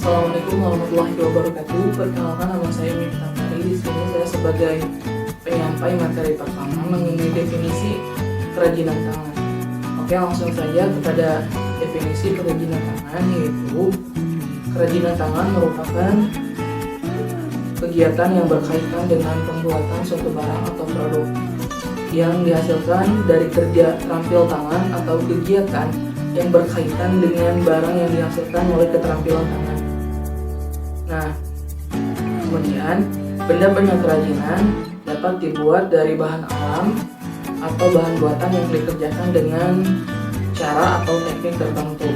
Assalamualaikum warahmatullahi wabarakatuh. Perkenalkan, nama saya Miftah Fari. Di sini saya sebagai penyampai materi pertama mengenai definisi kerajinan tangan. Oke, langsung saja kepada definisi kerajinan tangan, yaitu kerajinan tangan merupakan kegiatan yang berkaitan dengan pembuatan suatu barang atau produk yang dihasilkan dari kerja terampil tangan atau kegiatan yang berkaitan dengan barang yang dihasilkan oleh keterampilan tangan. Nah, kemudian benda-benda kerajinan dapat dibuat dari bahan alam atau bahan buatan yang dikerjakan dengan cara atau teknik tertentu.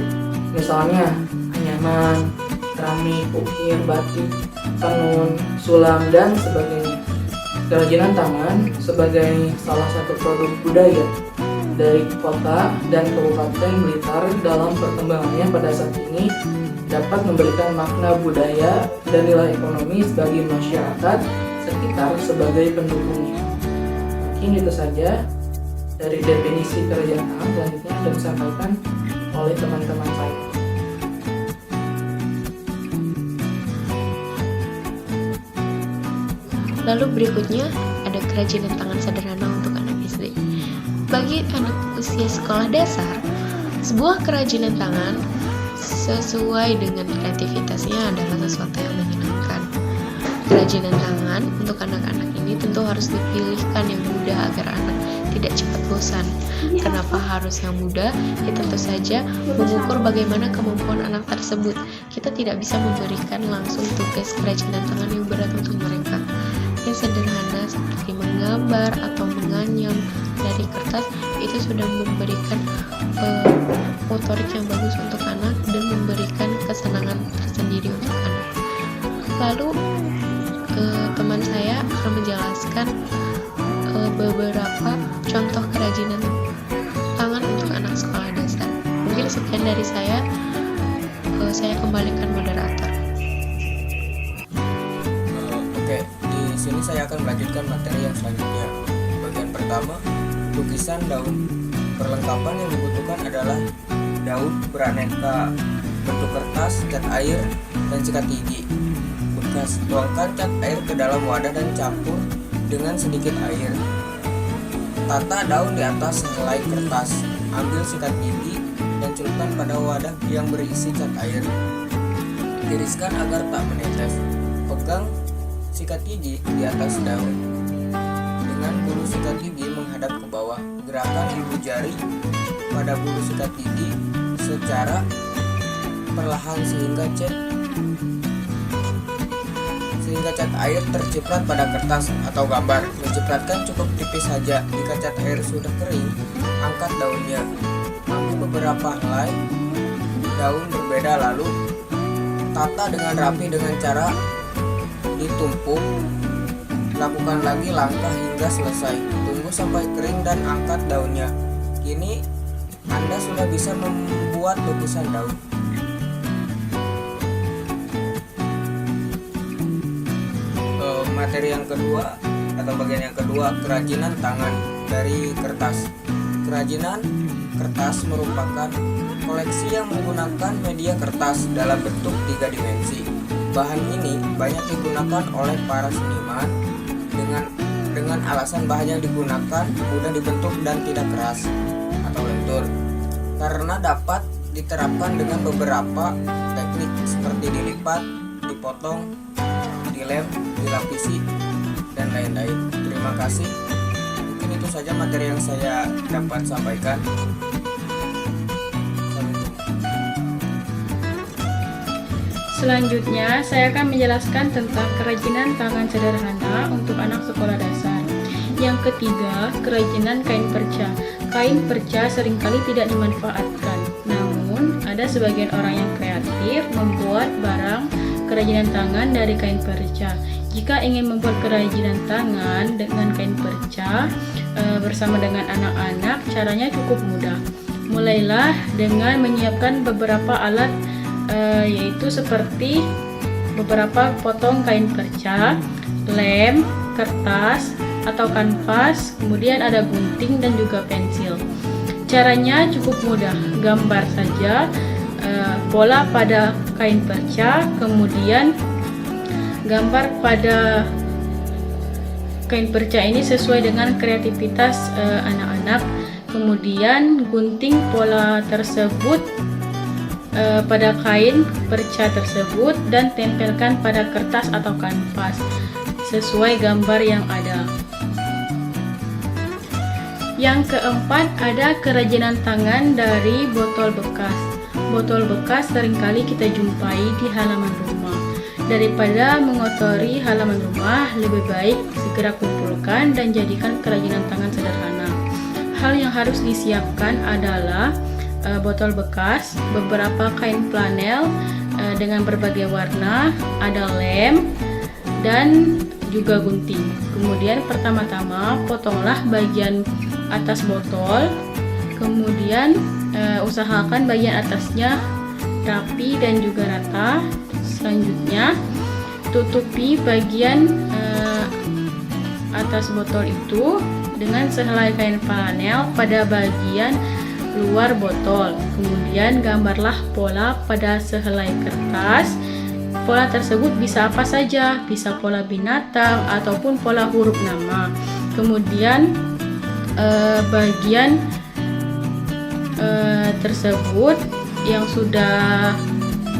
Misalnya anyaman, keramik, ukir, batik, tenun, sulam, dan sebagainya. Kerajinan tangan sebagai salah satu produk budaya dari kota dan Kabupaten Blitar dalam perkembangannya pada saat ini dapat memberikan makna budaya dan nilai ekonomis bagi masyarakat sekitar sebagai pendukungnya. Mungkin itu saja dari definisi kerajinan tangan. Selanjutnya akan disampaikan oleh teman-teman saya. Lalu berikutnya ada kerajinan tangan sederhana untuk anak SD. Bagi anak usia sekolah dasar, sebuah kerajinan tangan sesuai dengan kreativitasnya adalah sesuatu yang menyenangkan. Kerajinan tangan untuk anak-anak ini tentu harus dipilihkan yang mudah agar anak tidak cepat bosan. Kenapa harus yang mudah? Ya tentu saja mengukur bagaimana kemampuan anak tersebut. Kita tidak bisa memberikan langsung tugas kerajinan tangan yang berat untuk mereka. Yang sederhana seperti menggambar atau menganyam dari kertas itu sudah memberikan motorik yang bagus untuk anak dan memberikan kesenangan tersendiri untuk anak. Lalu teman saya akan menjelaskan beberapa contoh kerajinan tangan untuk anak sekolah dasar. Mungkin sekian dari saya kembalikan moderator. Oke, di sini saya akan melanjutkan materi yang selanjutnya. Bagian pertama, lukisan daun. Perlengkapan yang dibutuhkan adalah daun beraneka bentuk kertas, cat air, dan sikat gigi. Bekas, tuangkan cat air ke dalam wadah dan campur dengan sedikit air. Tata daun di atas helai kertas. Ambil sikat gigi dan celupkan pada wadah yang berisi cat air. Tiriskan agar tak menetes. Pegang sikat gigi di atas daun. Dengan bulu sikat gigi menghadap ke bawah. Gerakan ibu jari pada bulu sikat gigi secara perlahan sehingga cat air terciprat pada kertas atau gambar. Mencipratkan cukup tipis saja. Jika cat air sudah kering, angkat daunnya. Ambil beberapa helai daun berbeda lalu tata dengan rapi dengan cara ditumpuk. Lakukan lagi langkah hingga selesai. Tunggu sampai kering dan angkat daunnya. Kini Anda sudah bisa membuat lukisan daun. Materi yang kedua atau bagian yang kedua, kerajinan tangan dari kertas. Kerajinan kertas merupakan koleksi yang menggunakan media kertas dalam bentuk 3 dimensi. Bahan ini banyak digunakan oleh para seniman dengan alasan bahan yang digunakan mudah dibentuk dan tidak keras atau lentur, karena dapat diterapkan dengan beberapa teknik seperti dilipat, dipotong, dilem, dilapisi, dan lain-lain. Terima kasih. Mungkin itu saja materi yang saya dapat sampaikan. Selanjutnya, saya akan menjelaskan tentang kerajinan tangan sederhana untuk anak sekolah dasar. Yang ketiga, kerajinan kain perca. Kain perca seringkali tidak dimanfaatkan, namun ada sebagian orang yang kreatif membuat barang kerajinan tangan dari kain perca. Jika ingin membuat kerajinan tangan dengan kain perca bersama dengan anak-anak, caranya cukup mudah. Mulailah dengan menyiapkan beberapa alat yaitu seperti beberapa potong kain perca, lem, kertas atau kanvas, kemudian ada gunting dan juga pensil. Caranya cukup mudah, gambar saja pola pada kain perca, kemudian gambar pada kain perca ini sesuai dengan kreativitas anak-anak, kemudian gunting pola tersebut pada kain perca tersebut dan tempelkan pada kertas atau kanvas sesuai gambar yang ada. Yang keempat, ada kerajinan tangan dari botol bekas. Botol bekas seringkali kita jumpai di halaman rumah. Daripada mengotori halaman rumah, lebih baik segera kumpulkan dan jadikan kerajinan tangan sederhana. Hal yang harus disiapkan adalah botol bekas, beberapa kain flanel dengan berbagai warna, ada lem, dan juga gunting. Kemudian pertama-tama potonglah bagian atas botol, kemudian usahakan bagian atasnya rapi dan juga rata. Selanjutnya tutupi bagian atas botol itu dengan sehelai kain flanel pada bagian luar botol. Kemudian gambarlah pola pada sehelai kertas. Pola tersebut bisa apa saja, bisa pola binatang ataupun pola huruf nama. Kemudian bagian tersebut yang sudah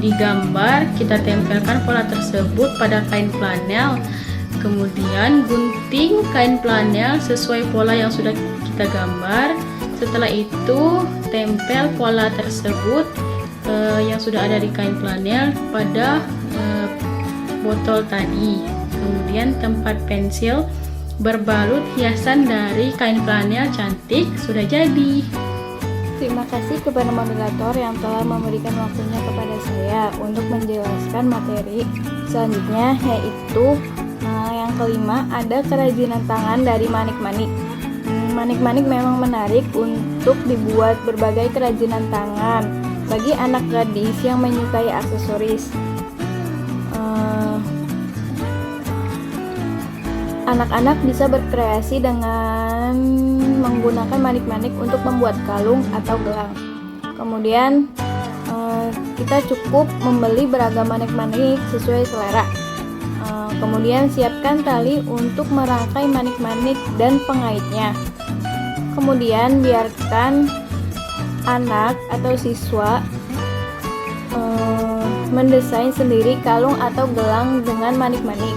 digambar, kita tempelkan pola tersebut pada kain flanel. Kemudian gunting kain flanel sesuai pola yang sudah kita gambar. Setelah itu tempel pola tersebut yang sudah ada di kain flanel pada botol tadi. Kemudian tempat pensil berbalut hiasan dari kain flanel cantik sudah jadi. Terima kasih kepada moderator yang telah memberikan waktunya kepada saya untuk menjelaskan materi selanjutnya, yaitu yang kelima, ada kerajinan tangan dari manik-manik. Manik-manik memang menarik untuk dibuat berbagai kerajinan tangan bagi anak gadis yang menyukai aksesoris. Anak-anak bisa berkreasi dengan menggunakan manik-manik untuk membuat kalung atau gelang. Kemudian kita cukup membeli beragam manik-manik sesuai selera. Kemudian siapkan tali untuk merangkai manik-manik dan pengaitnya. Kemudian biarkan anak atau siswa mendesain sendiri kalung atau gelang dengan manik-manik.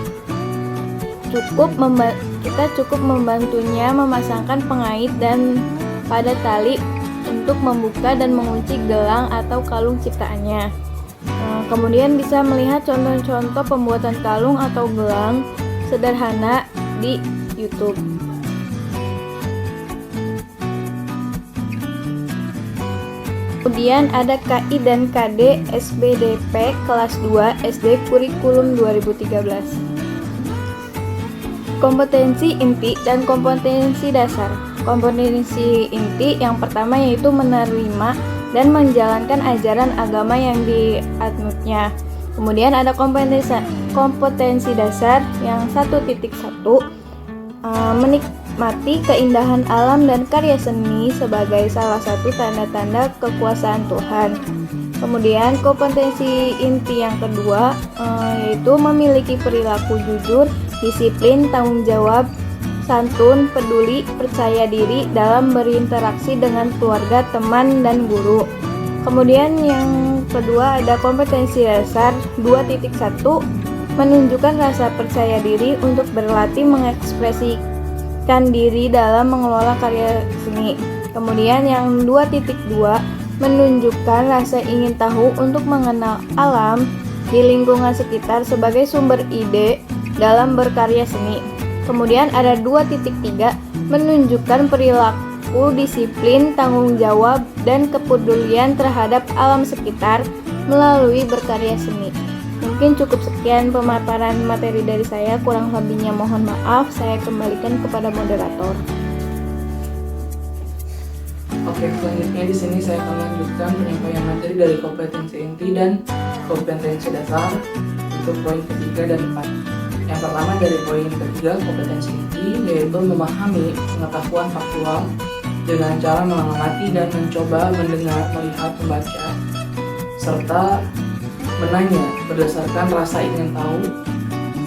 Kita cukup membantunya memasangkan pengait dan pada tali untuk membuka dan mengunci gelang atau kalung ciptaannya. Kemudian bisa melihat contoh-contoh pembuatan kalung atau gelang sederhana di YouTube. Kemudian ada KI dan KD SBDP kelas 2 SD kurikulum 2013. Kompetensi inti dan kompetensi dasar. Kompetensi inti yang pertama yaitu menerima dan menjalankan ajaran agama yang dianutnya. Kemudian ada kompetensi dasar yang 1.1, menikmati keindahan alam dan karya seni sebagai salah satu tanda-tanda kekuasaan Tuhan. Kemudian kompetensi inti yang kedua yaitu memiliki perilaku jujur, disiplin, tanggung jawab, santun, peduli, percaya diri dalam berinteraksi dengan keluarga, teman, dan guru. Kemudian yang kedua ada kompetensi dasar 2.1, menunjukkan rasa percaya diri untuk berlatih mengekspresikan diri dalam mengelola karya seni. Kemudian yang 2.2, menunjukkan rasa ingin tahu untuk mengenal alam di lingkungan sekitar sebagai sumber ide dalam berkarya seni. Kemudian ada 2.3, menunjukkan perilaku disiplin, tanggung jawab, dan kepedulian terhadap alam sekitar melalui berkarya seni. Mungkin cukup sekian pemaparan materi dari saya, kurang lebihnya mohon maaf. Saya kembalikan kepada moderator. Oke, selanjutnya di sini saya akan lanjutkan penyampaian materi dari kompetensi inti dan kompetensi dasar untuk poin ketiga dan 4. Yang pertama dari poin ketiga, kompetensi inti, yaitu memahami pengetahuan faktual dengan cara mengamati dan mencoba mendengar, melihat, membaca serta menanya berdasarkan rasa ingin tahu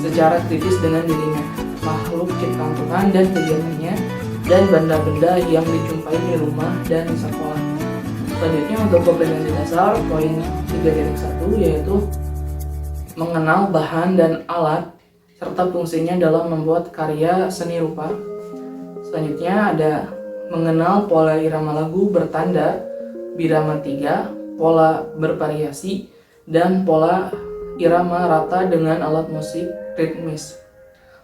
secara kritis dengan dirinya, makhluk ciptaan Tuhan dan kegiatannya, dan benda-benda yang dijumpai di rumah dan di sekolah. Selanjutnya untuk kompetensi dasar, poin 3.1 yaitu mengenal bahan dan alat serta fungsinya dalam membuat karya seni rupa. Selanjutnya ada mengenal pola irama lagu bertanda, birama 3, pola bervariasi, dan pola irama rata dengan alat musik ritmis.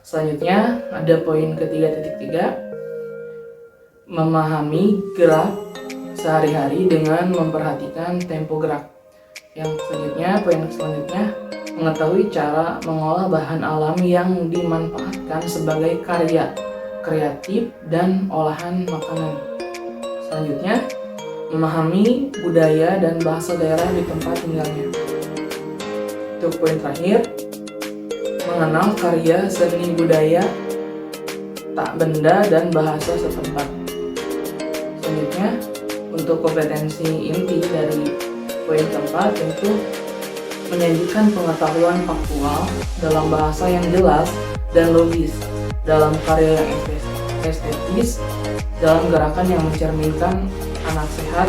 Selanjutnya ada poin ke-3.3, memahami gerak sehari-hari dengan memperhatikan tempo gerak. Yang selanjutnya, poin selanjutnya, mengetahui cara mengolah bahan alam yang dimanfaatkan sebagai karya kreatif dan olahan makanan. Selanjutnya, memahami budaya dan bahasa daerah di tempat tinggalnya. Untuk poin terakhir, mengenal karya seni budaya, tak benda dan bahasa setempat. Selanjutnya, untuk kompetensi inti dari poin keempat yaitu menyajikan pengetahuan faktual dalam bahasa yang jelas dan logis, dalam karya yang estetis, dalam gerakan yang mencerminkan anak sehat,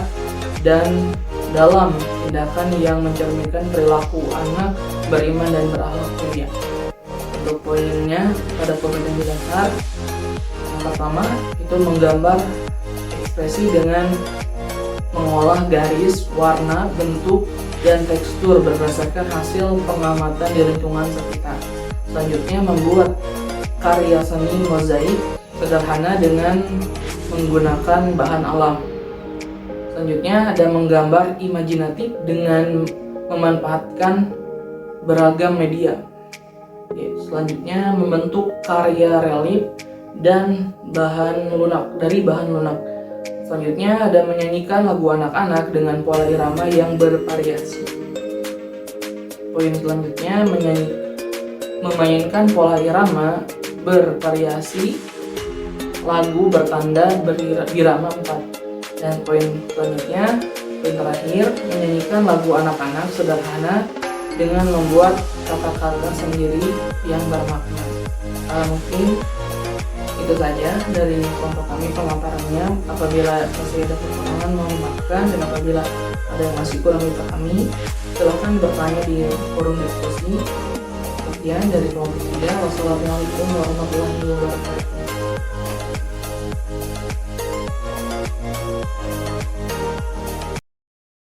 dan dalam tindakan yang mencerminkan perilaku anak beriman dan berakhlak mulia. Untuk poinnya pada kompetensi dasar, yang pertama itu menggambar ekspresi dengan mengolah garis, warna, bentuk, dan tekstur berdasarkan hasil pengamatan di lingkungan sekitar. Selanjutnya membuat karya seni mozaik sederhana dengan menggunakan bahan alam. Selanjutnya ada menggambar imajinatif dengan memanfaatkan beragam media. Selanjutnya membentuk karya relief dan bahan lunak. Selanjutnya ada menyanyikan lagu anak-anak dengan pola irama yang bervariasi. Poin selanjutnya memainkan pola irama bervariasi lagu bertanda birama 4. Dan poin selanjutnya, poin terakhir, menyanyikan lagu anak-anak sederhana dengan membuat kata-kata sendiri yang bermakna. Mungkin itu saja dari kelompok kami pemaparannya. Apabila masih ada kekurangan mohon maafkan, dan apabila ada yang masih kurang dipahami silahkan bertanya di forum diskusi. Sekian dari kelompok 3. Wassalamualaikum warahmatullahi wabarakatuh.